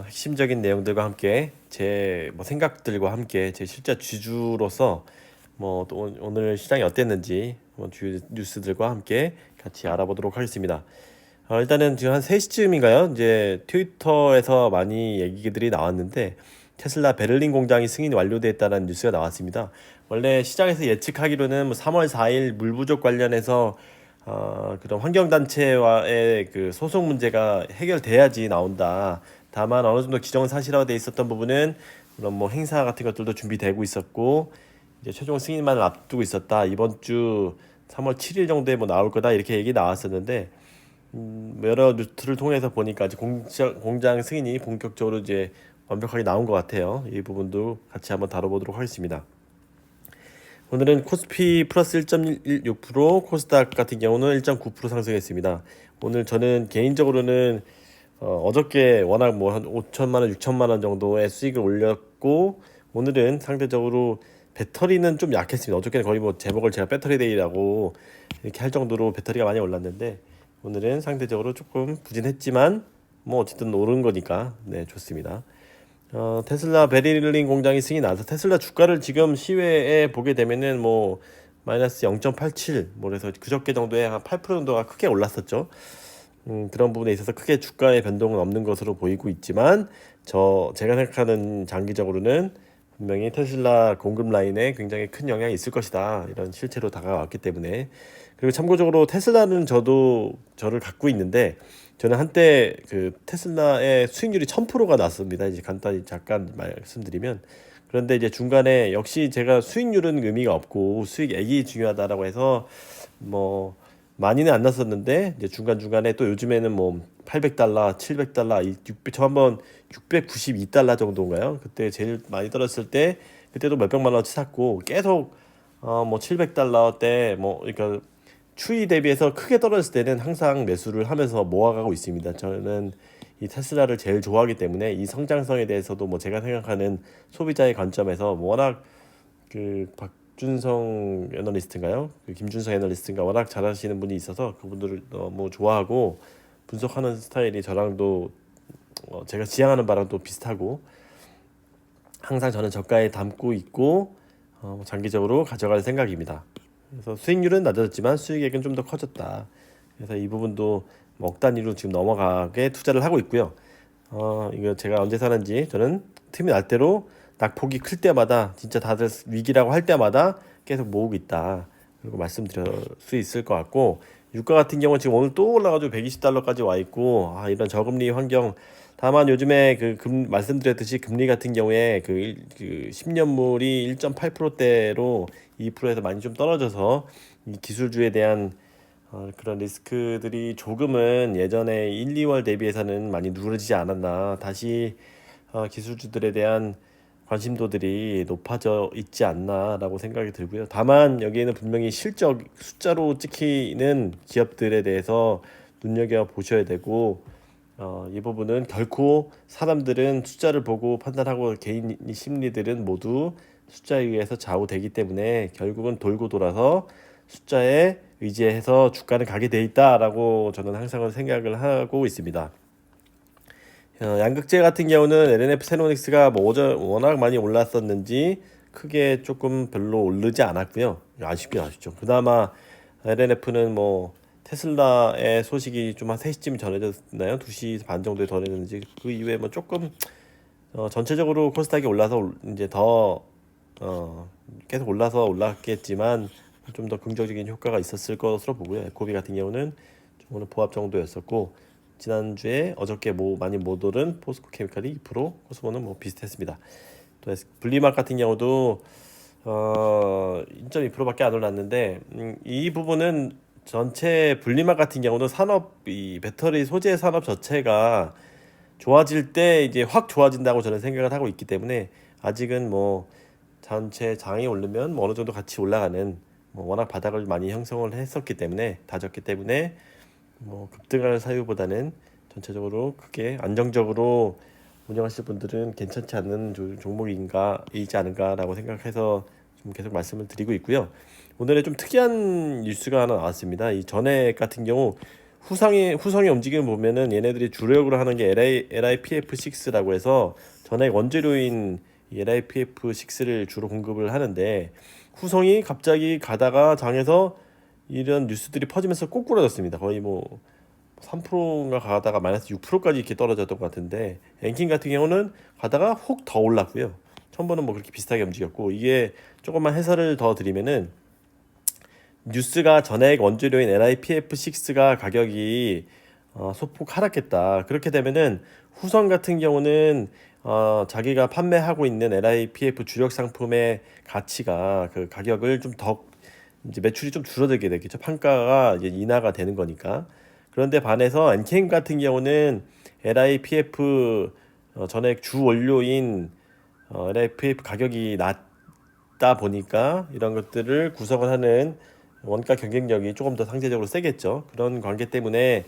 핵심적인 내용들과 함께 제 생각들과 함께 제 실제 주주로서 또 오늘 시장이 어땠는지 주요 뉴스들과 함께 같이 알아보도록 하겠습니다. 일단은 지금 한 3시쯤인가요? 이제 트위터에서 많이 얘기들이 나왔는데 테슬라 베를린 공장이 승인 완료됐다는 뉴스가 나왔습니다. 원래 시장에서 예측하기로는 3월 4일 물 부족 관련해서 그런 환경단체와의 그 소송 문제가 해결돼야지 나온다. 다만 어느 정도 기정사실화돼 있었던 부분은 그런 행사 같은 것들도 준비되고 있었고 이제 최종 승인만을 앞두고 있었다. 이번 주 3월 7일 정도에 나올 거다 이렇게 얘기 나왔었는데 여러 뉴스를 통해서 보니까 이제 공장 승인이 본격적으로 이제 완벽하게 나온 것 같아요. 이 부분도 같이 한번 다뤄보도록 하겠습니다. 오늘은 코스피 플러스 1.16%, 코스닥 같은 경우는 1.9% 상승했습니다. 오늘 저는 개인적으로는 어저께 워낙 한 5천만 원, 6천만 원 정도의 수익을 올렸고 오늘은 상대적으로 배터리는 좀 약했습니다. 어저께는 거의 제목을 제가 배터리 데이라고 이렇게 할 정도로 배터리가 많이 올랐는데 오늘은 상대적으로 조금 부진했지만 어쨌든 오른 거니까 네, 좋습니다. 테슬라 베를린 공장이 승인이 나서 테슬라 주가를 지금 시외에 보게 되면은 마이너스 0.87 그래서 그저께 정도에 한 8% 정도가 크게 올랐었죠. 그런 부분에 있어서 크게 주가의 변동은 없는 것으로 보이고 있지만 제가 생각하는 장기적으로는 분명히 테슬라 공급 라인에 굉장히 큰 영향이 있을 것이다. 이런 실체로 다가왔기 때문에. 그리고 참고적으로 테슬라는 저를 갖고 있는데 저는 한때 그 테슬라의 수익률이 1000%가 났습니다. 이제 간단히 잠깐 말씀드리면 그런데 이제 중간에 역시 제가 수익률은 의미가 없고 수익액이 중요하다라고 해서 많이는 안 났었는데 이제 중간중간에 또 요즘에는 800달러, 700달러, 600, 저 한번 692달러 정도인가요? 그때 제일 많이 떨어졌을 때 그때도 몇백만 원어치 샀고 계속 700달러 때 그러니까 추이 대비해서 크게 떨어졌을 때는 항상 매수를 하면서 모아가고 있습니다. 저는 이 테슬라를 제일 좋아하기 때문에 이 성장성에 대해서도 제가 생각하는 소비자의 관점에서 워낙 그 박준성 애널리스트인가요? 그 김준성 애널리스트인가 워낙 잘하시는 분이 있어서 그분들을 너무 좋아하고 분석하는 스타일이 저랑도 제가 지향하는 바랑 또 비슷하고 항상 저는 저가에 담고 있고 장기적으로 가져갈 생각입니다. 그래서 수익률은 낮아졌지만 수익액은 좀 더 커졌다. 그래서 이 부분도 억 단위로 지금 넘어가게 투자를 하고 있고요. 이거 제가 언제 사는지 저는 틈이 날 대로 낙폭이 클 때마다 진짜 다들 위기라고 할 때마다 계속 모으고 있다. 그리고 말씀드릴 수 있을 것 같고 유가 같은 경우는 지금 오늘 또 올라가지고 120달러까지 와 있고 이런 저금리 환경 다만 요즘에 말씀드렸듯이 금리 같은 경우에 그 10년물이 1.8%대로 2%에서 많이 좀 떨어져서 이 기술주에 대한 그런 리스크들이 조금은 예전에 1, 2월 대비해서는 많이 누그러지지 않았나. 다시 기술주들에 대한 관심도들이 높아져 있지 않나라고 생각이 들고요. 다만 여기에는 분명히 실적 숫자로 찍히는 기업들에 대해서 눈여겨 보셔야 되고 이 부분은 결코 사람들은 숫자를 보고 판단하고 개인 심리들은 모두 숫자에 의해서 좌우되기 때문에 결국은 돌고 돌아서 숫자에 의지해서 주가는 가게 돼 있다라고 저는 항상 생각을 하고 있습니다. 양극재 같은 경우는 LNF 세노닉스가 워낙 많이 올랐었는지 크게 조금 별로 오르지 않았고요. 아쉽긴 아쉽죠. 그나마 LNF는 테슬라의 소식이 좀 한 3시쯤 전해졌나요? 2시 반 정도에 전해졌는지 그 이후에 조금 전체적으로 코스닥이 올라서 이제 더 계속 올랐겠지만 좀 더 긍정적인 효과가 있었을 것으로 보고요. 에코비 같은 경우는 오늘 보합 정도였었고 지난주에 어저께 많이 못 오른 포스코 케미칼이 2%, 코스모는 비슷했습니다. 또 분리막 같은 경우도 1.2%밖에 안 올랐는데 이 부분은 전체 분리막 같은 경우도 이 배터리 소재 산업 자체가 좋아질 때 이제 확 좋아진다고 저는 생각을 하고 있기 때문에 아직은 전체 장이 오르면 어느 정도 같이 올라가는 워낙 바닥을 많이 형성을 했었기 때문에 다졌기 때문에 급등할 사유보다는 전체적으로 크게 안정적으로 운영하실 분들은 괜찮지 않는 종목이지 않은가라고 생각해서 좀 계속 말씀을 드리고 있고요. 오늘의 좀 특이한 뉴스가 하나 나왔습니다. 이 전액 같은 경우 후성의 움직임을 보면은 얘네들이 주력으로 하는 게 LIPF6라고 해서 전액 원재료인 이 LIPF6를 주로 공급을 하는데, 후성이 갑자기 가다가 장에서 이런 뉴스들이 퍼지면서 꼬꾸라졌습니다. 거의 뭐 3%가 가다가 마이너스 6%까지 이렇게 떨어졌던 것 같은데, 엔킨 같은 경우는 가다가 훅 더 올랐고요. 첨보는 뭐 그렇게 비슷하게 움직였고, 이게 조금만 해설을 더 드리면은, 뉴스가 전액 원재료인 LIPF6가 가격이 소폭 하락했다. 그렇게 되면은 후성 같은 경우는 자기가 판매하고 있는 LIPF 주력 상품의 가치가, 그 가격을 좀 더, 이제 매출이 좀 줄어들게 되겠죠. 판가가 이제 인하가 되는 거니까. 그런데 반해서 엔캠 같은 경우는 LIPF 전액 주 원료인 LIPF 가격이 낮다 보니까 이런 것들을 구성을 하는 원가 경쟁력이 조금 더 상대적으로 세겠죠. 그런 관계 때문에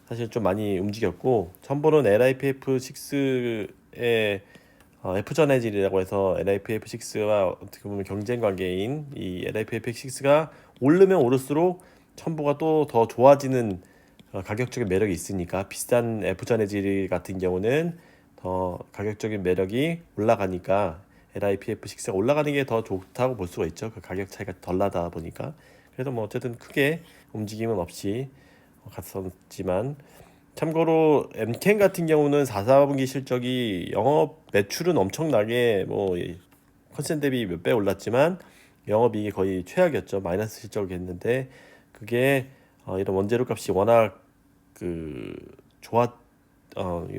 사실 좀 많이 움직였고, 첨보는 LIPF6의 F전해질이라고 해서 LIPF6와 어떻게 보면 경쟁 관계인 이 LIPF6가 오르면 오를수록 첨보가 또 더 좋아지는 가격적인 매력이 있으니까, 비싼 F전해질 같은 경우는 더 가격적인 매력이 올라가니까 LIPF6가 올라가는 게 더 좋다고 볼 수가 있죠. 그 가격 차이가 덜 나다 보니까. 그래도 뭐 어쨌든 크게 움직임은 없이 갔었지만, 참고로 엠켄 같은 경우는 4, 4분기 실적이 영업 매출은 엄청나게 뭐 컨센 대비 몇 배 올랐지만 영업이익이 거의 최악이었죠. 마이너스 실적을 했는데, 그게 이런 원재료 값이 워낙 그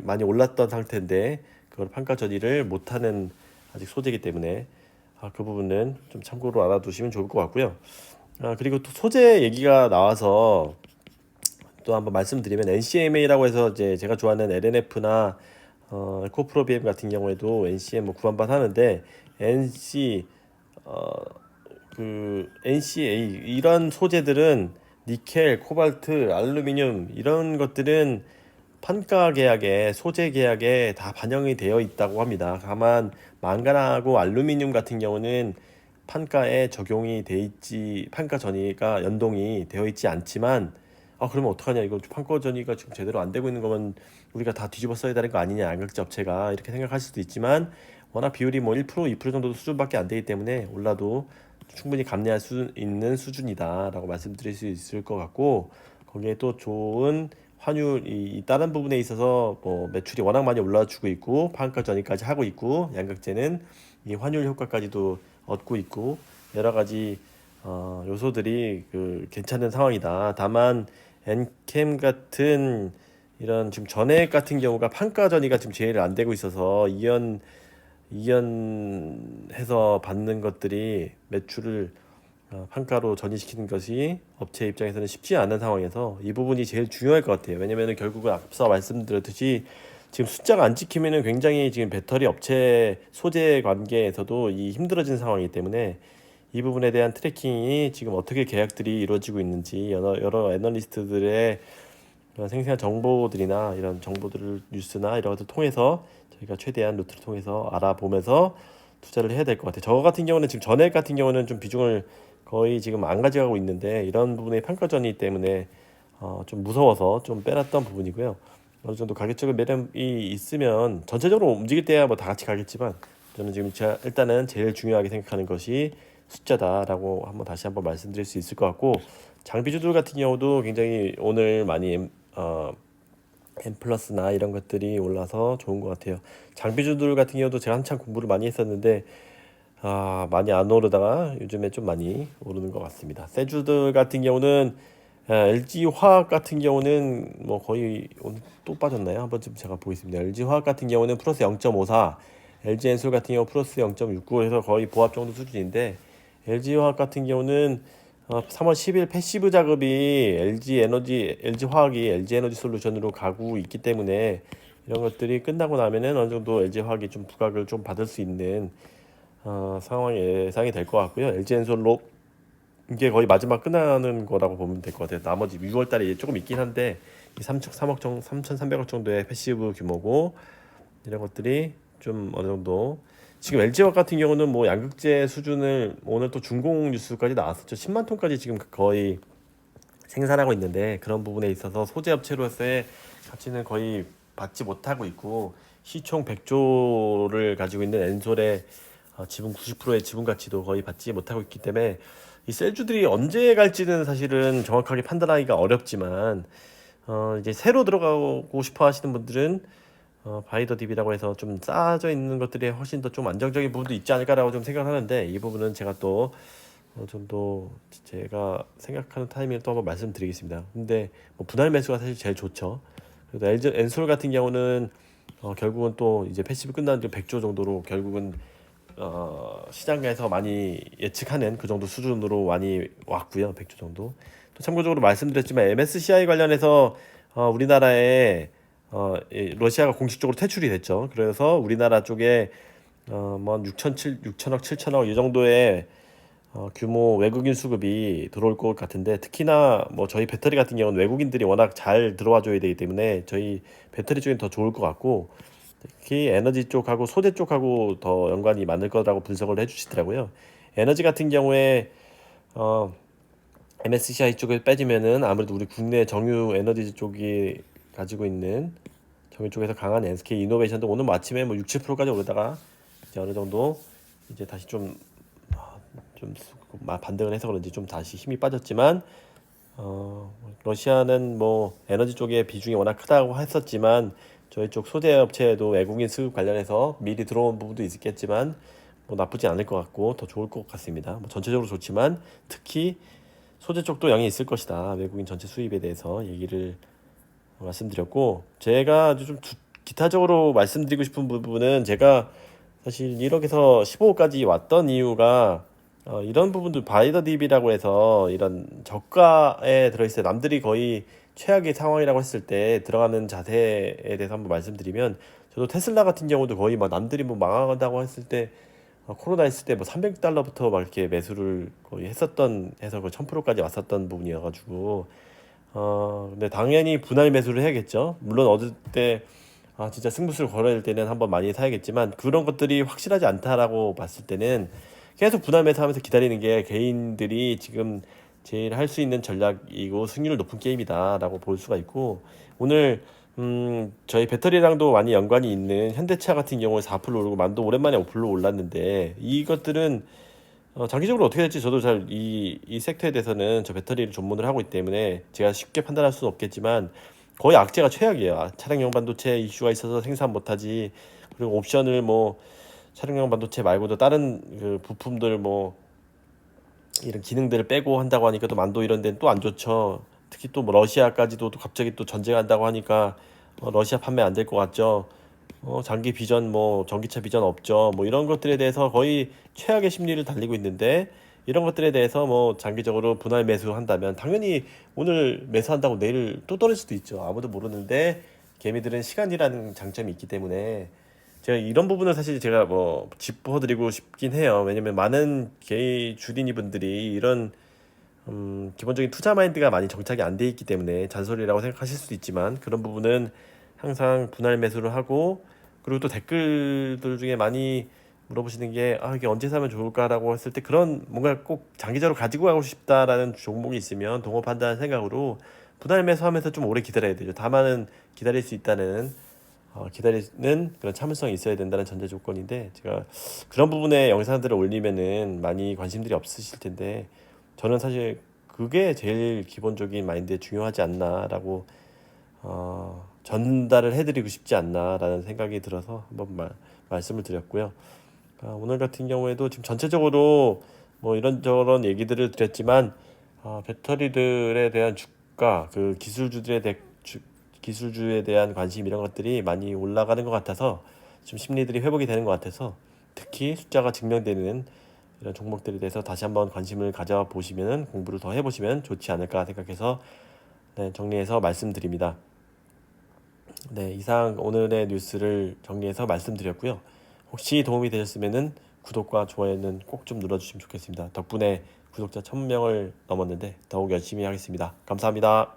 많이 올랐던 상태인데 그걸 판가 전이를 못하는 아직 소재이기 때문에 그 부분은 좀 참고로 알아두시면 좋을 것 같고요. 그리고 또 소재 얘기가 나와서 또 한번 말씀드리면, NCMA라고 해서 이제 제가 좋아하는 LNF나 에코프로비엠 같은 경우에도 NCM 뭐 구한반 하는데, NC 그 NCA 이런 소재들은 니켈, 코발트, 알루미늄 이런 것들은 판가 계약에, 소재 계약에 다 반영이 되어 있다고 합니다. 다만 망간하고 알루미늄 같은 경우는 판가에 적용이 돼 있지, 판가 전이가 연동이 되어 있지 않지만, 그러면 어떡하냐, 이거 판가 전이가 지금 제대로 안 되고 있는 거면 우리가 다 뒤집어 써야 되는 거 아니냐, 양극재 업체가 이렇게 생각할 수도 있지만, 워낙 비율이 뭐 1%, 2% 정도 수준밖에 안 되기 때문에 올라도 충분히 감내할 수 있는 수준이다라고 말씀드릴 수 있을 것 같고, 거기에 또 좋은 환율, 이 다른 부분에 있어서 뭐 매출이 워낙 많이 올라주고 있고 판가 전이까지 하고 있고, 양극재는 이 환율 효과까지도 얻고 있고, 여러 가지 요소들이 그 괜찮은 상황이다. 다만 엔캠 같은 이런 지금 전액 같은 경우가 판가 전이가 지금 제일 안 되고 있어서 이연해서 받는 것들이 매출을 판가로 전이시키는 것이 업체 입장에서는 쉽지 않은 상황에서 이 부분이 제일 중요할 것 같아요. 왜냐면은 결국은 앞서 말씀드렸듯이 지금 숫자가 안 찍히면은 굉장히 지금 배터리 업체 소재 관계에서도 이 힘들어진 상황이기 때문에, 이 부분에 대한 트래킹이 지금 어떻게 계약들이 이루어지고 있는지 여러 애널리스트들의 그런 생생한 정보들이나 이런 정보들을, 뉴스나 이런 것들 통해서 저희가 최대한 루트를 통해서 알아보면서 투자를 해야 될 것 같아요. 저 같은 경우는 지금 전액 같은 경우는 좀 비중을 거의 지금 안 가져가고 있는데, 이런 부분에 판가전이기 때문에 좀 무서워서 좀 빼놨던 부분이고요. 어느 정도 가격적인 매력이 있으면 전체적으로 움직일 때야 뭐 다 같이 가겠지만, 저는 지금 제가 일단은 제일 중요하게 생각하는 것이 숫자다라고 다시 한번 말씀드릴 수 있을 것 같고, 장비주들 같은 경우도 굉장히 오늘 많이 M 플러스나 이런 것들이 올라서 좋은 것 같아요. 장비주들 같은 경우도 제가 한참 공부를 많이 했었는데 많이 안 오르다가 요즘에 좀 많이 오르는 것 같습니다. 세주들 같은 경우는 LG 화학 같은 경우는 뭐 거의 오늘 또 빠졌나요? 한번 좀 제가 보겠습니다. LG 화학 같은 경우는 플러스 0.54, LG 엔솔 같은 경우 플러스 0.69 해서 거의 보합 정도 수준인데, LG 화학 같은 경우는 3월 10일 패시브 자급이 LG 화학이 LG 에너지 솔루션으로 가고 있기 때문에, 이런 것들이 끝나고 나면은 어느 정도 LG 화학이 좀 부각을 좀 받을 수 있는 상황 예상이 될 것 같고요. LG 엔솔로 이게 거의 마지막 끝나는 거라고 보면 될 것 같아요. 나머지 6월 달에 조금 있긴 한데, 이 3,300억 정도의 패시브 규모고, 이런 것들이 좀 어느 정도, 지금 LG화학 같은 경우는 뭐 양극재 수준을, 오늘 또 중공 뉴스까지 나왔었죠. 10만 톤까지 지금 거의 생산하고 있는데 그런 부분에 있어서 소재 업체로서의 가치는 거의 받지 못하고 있고 시총 100조를 가지고 있는 엔솔의 지분 90%의 지분 가치도 거의 받지 못하고 있기 때문에 이 셀주들이 언제 갈지는 사실은 정확하게 판단하기가 어렵지만 이제 새로 들어가고 싶어 하시는 분들은 바이더 딥이라고 해서 좀 쌓아져 있는 것들이 훨씬 더 좀 안정적인 부분도 있지 않을까라고 좀 생각하는데 이 부분은 제가 또 좀 더 제가 생각하는 타이밍을 또 한번 말씀드리겠습니다. 근데 뭐 분할 매수가 사실 제일 좋죠. 그래서 엔솔 같은 경우는 결국은 또 이제 패시브 끝난 지 100조 정도로 결국은 시장에서 많이 예측하는 그 정도 수준으로 많이 왔고요. 100조 정도. 또 참고적으로 말씀드렸지만 MSCI 관련해서 우리나라에 러시아가 공식적으로 퇴출이 됐죠. 그래서 우리나라 쪽에 뭐 6천억, 7천억 이 정도의 규모 외국인 수급이 들어올 것 같은데 특히나 뭐 저희 배터리 같은 경우는 외국인들이 워낙 잘 들어와 줘야 되기 때문에 저희 배터리 쪽이 더 좋을 것 같고 특히 에너지 쪽하고 소재 쪽하고 더 연관이 많을 거라고 분석을 해주시더라고요. 에너지 같은 경우에 어, MSCI 쪽을 빼지면은 아무래도 우리 국내 정유 에너지 쪽이 가지고 있는 정유 쪽에서 강한 SK 이노베이션도 오늘 뭐 아침에 뭐 6, 7%까지 오르다가 이제 어느 정도 이제 다시 좀 반등을 해서 그런지 좀 다시 힘이 빠졌지만 러시아는 뭐 에너지 쪽에 비중이 워낙 크다고 했었지만 저희 쪽 소재 업체에도 외국인 수급 관련해서 미리 들어온 부분도 있겠지만 뭐 나쁘지 않을 것 같고 더 좋을 것 같습니다. 뭐 전체적으로 좋지만 특히 소재 쪽도 영향이 있을 것이다. 외국인 전체 수입에 대해서 얘기를 말씀드렸고 제가 아주 좀 기타적으로 말씀드리고 싶은 부분은 제가 사실 1억에서 15억까지 왔던 이유가 이런 부분도 바이더 딥이라고 해서 이런 저가에 들어있어요. 남들이 거의 최악의 상황이라고 했을 때 들어가는 자세에 대해서 한번 말씀드리면 저도 테슬라 같은 경우도 거의 막 남들이 뭐 망한다고 했을 때 코로나 있을 때 뭐 300달러부터 막 이렇게 매수를 거의 했었던 해서 그 1000%까지 왔었던 부분이어가지고 근데 당연히 분할 매수를 해야겠죠. 물론 얻을 때 진짜 승부수를 걸어야 될 때는 한번 많이 사야겠지만 그런 것들이 확실하지 않다라고 봤을 때는 계속 분할 매수하면서 기다리는 게 개인들이 지금 제일 할 수 있는 전략이고 승률 높은 게임이다라고 볼 수가 있고 오늘 저희 배터리랑도 많이 연관이 있는 현대차 같은 경우에 4% 오르고 만도 오랜만에 5% 올랐는데 이것들은 장기적으로 어떻게 될지 저도 잘 이 섹터에 대해서는 저 배터리를 전문을 하고 있기 때문에 제가 쉽게 판단할 수는 없겠지만 거의 악재가 최악이에요. 차량용 반도체 이슈가 있어서 생산 못하지. 그리고 옵션을 뭐 차량용 반도체 말고도 다른 그 부품들 뭐 이런 기능들을 빼고 한다고 하니까 또 만도 이런 데는 또 안 좋죠. 특히 또 뭐 러시아까지도 또 갑자기 또 전쟁한다고 하니까 러시아 판매 안 될 것 같죠. 장기 비전 뭐 전기차 비전 없죠. 뭐 이런 것들에 대해서 거의 최악의 심리를 달리고 있는데 이런 것들에 대해서 뭐 장기적으로 분할 매수한다면 당연히 오늘 매수한다고 내일 또 떨어질 수도 있죠. 아무도 모르는데 개미들은 시간이라는 장점이 있기 때문에 제가 이런 부분을 사실 제가 뭐 짚어드리고 싶긴 해요. 왜냐면 많은 개인 주린이 분들이 이런 기본적인 투자 마인드가 많이 정착이 안 돼 있기 때문에 잔소리라고 생각하실 수도 있지만 그런 부분은 항상 분할 매수를 하고 그리고 또 댓글들 중에 많이 물어보시는 게 이게 언제 사면 좋을까라고 했을 때 그런 뭔가 꼭 장기적으로 가지고 가고 싶다라는 종목이 있으면 동업한다는 생각으로 분할 매수하면서 좀 오래 기다려야 되죠. 다만은 기다릴 수 있다는 기다리는 그런 참을성이 있어야 된다는 전제 조건인데 제가 그런 부분에 영상들을 올리면은 많이 관심들이 없으실 텐데 저는 사실 그게 제일 기본적인 마인드에 중요하지 않나라고 전달을 해드리고 싶지 않나라는 생각이 들어서 한번 말씀을 드렸고요. 오늘 같은 경우에도 지금 전체적으로 뭐 이런저런 얘기들을 드렸지만 배터리들에 대한 주가, 그 기술주에 대한 관심 이런 것들이 많이 올라가는 것 같아서 좀 심리들이 회복이 되는 것 같아서 특히 숫자가 증명되는 이런 종목들에 대해서 다시 한번 관심을 가져보시면 공부를 더 해보시면 좋지 않을까 생각해서 정리해서 말씀드립니다. 네, 이상 오늘의 뉴스를 정리해서 말씀드렸고요. 혹시 도움이 되셨으면 구독과 좋아요는 꼭 좀 눌러주시면 좋겠습니다. 덕분에 구독자 1000명을 넘었는데 더욱 열심히 하겠습니다. 감사합니다.